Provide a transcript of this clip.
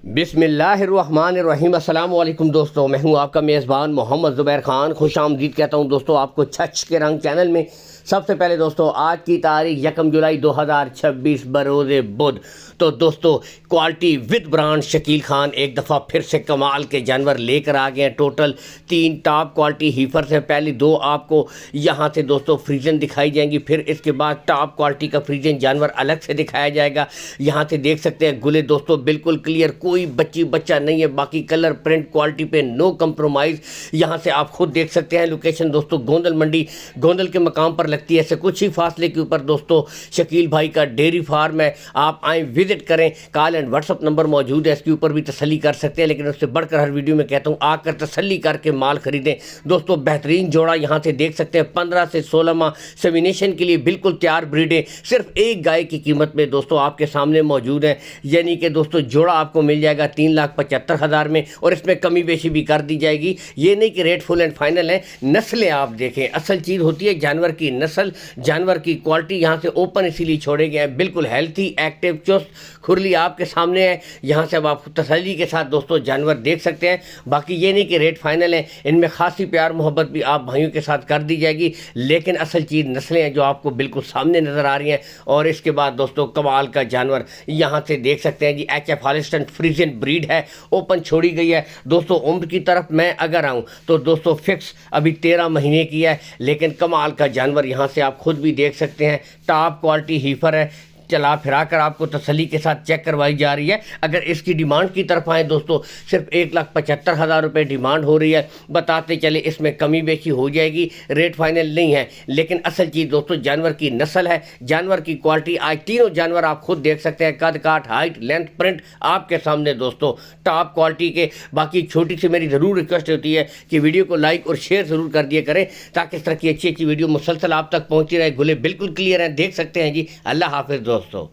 बिस्मिल्लाहिर्रहमानिर्रहीम। अस्सलाम वालेकुम दोस्तों, मैं हूं आपका मेज़बान मोहम्मद ज़ुबैर खान। खुश आमदीद कहता हूं दोस्तों आपको छछ के रंग चैनल में। सबसे पहले दोस्तों आज की तारीख 1 जुलाई 2026 बरोज़ बुध। तो दोस्तों quality with brand Shakeel Khan एक दफ़ा फिर से कमाल के जानवर लेकर आ गए हैं। टोटल 3 टॉप क्वालिटी हीफर से, पहली 2 आपको यहाँ से दोस्तों फ्रीजन दिखाई जाएंगी, फिर इसके बाद टॉप क्वालिटी का फ्रीजन जानवर अलग से दिखाया जाएगा। यहाँ से देख सकते हैं गुले दोस्तों बिल्कुल क्लियर, कोई बच्ची बच्चा नहीं है। बाकी कलर प्रिंट क्वालिटी पे नो कंप्रोमाइज़। यहाँ से आप खुद देख सकते हैं। लोकेशन दोस्तों गोंदल मंडी, गोंदल के मकाम पर लगती है। ऐसे कुछ ही फासले के ऊपर दोस्तों शकील भाई का डेयरी फार्म है। आप आएँ विजिट करें। कॉल एंड व्हाट्सअप नंबर मौजूद है, इसके ऊपर भी तसल्ली कर सकते हैं। लेकिन उससे बढ़कर हर वीडियो में कहता हूँ आकर तसल्ली करके माल खरीदें। दोस्तों बेहतरीन जोड़ा यहाँ से देख सकते हैं। 15 से 16 माह सेमिनेशन के लिए बिल्कुल तैयार ब्रीडें सिर्फ एक गाय की कीमत में दोस्तों आपके सामने मौजूद है। यानी कि दोस्तों जोड़ा आपको मिल जाएगा 3,75,000 में, और इसमें कमी बेशी भी कर दी जाएगी। ये नहीं कि रेट फुल एंड फाइनल है। नस्लें आप देखें, असल चीज़ होती है जानवर की नस्ल, जानवर की क्वालिटी। यहाँ से ओपन इसीलिए छोड़े गए हैं, बिल्कुल हेल्थी एक्टिव चुस्त खुरली आपके सामने है। यहाँ से अब आप तसल्ली के साथ दोस्तों जानवर देख सकते हैं। बाकी ये नहीं कि रेट फाइनल है, इनमें खासी प्यार मोहब्बत भी आप भाइयों के साथ कर दी जाएगी। लेकिन असल चीज़ नस्लें हैं जो आपको बिल्कुल सामने नज़र आ रही हैं। और इसके बाद दोस्तों कमाल का जानवर यहाँ से देख सकते हैं जी। HF हॉलिस्टन फ्रीजन ब्रीड है, ओपन छोड़ी गई है। दोस्तों उम्र की तरफ मैं अगर आऊँ तो दोस्तों फिक्स अभी 13 महीने की है। लेकिन कमाल का जानवर यहाँ से आप खुद भी देख सकते हैं। टॉप क्वालिटी हीफर है, चला फिरा कर आपको तसल्ली के साथ चेक करवाई जा रही है। अगर इसकी डिमांड की तरफ आए दोस्तों सिर्फ 1,75,000 रुपये डिमांड हो रही है। बताते चले इसमें कमी बेशी हो जाएगी, रेट फाइनल नहीं है। लेकिन असल चीज़ दोस्तों जानवर की नस्ल है, जानवर की क्वालिटी। आज तीनों जानवर आप खुद देख सकते हैं, कद काठ हाइट लेंथ प्रिंट आपके सामने दोस्तों टॉप क्वालिटी के। बाकी छोटी सी मेरी ज़रूर रिक्वेस्ट होती है कि वीडियो को लाइक और शेयर ज़रूर कर दिया करें, ताकि इस तरह की अच्छी अच्छी वीडियो मुसलसल आप तक पहुँचती रहे। गुले बिल्कुल क्लियर हैं, देख सकते हैं जी। अल्लाह हाफिज़ दोस्तों।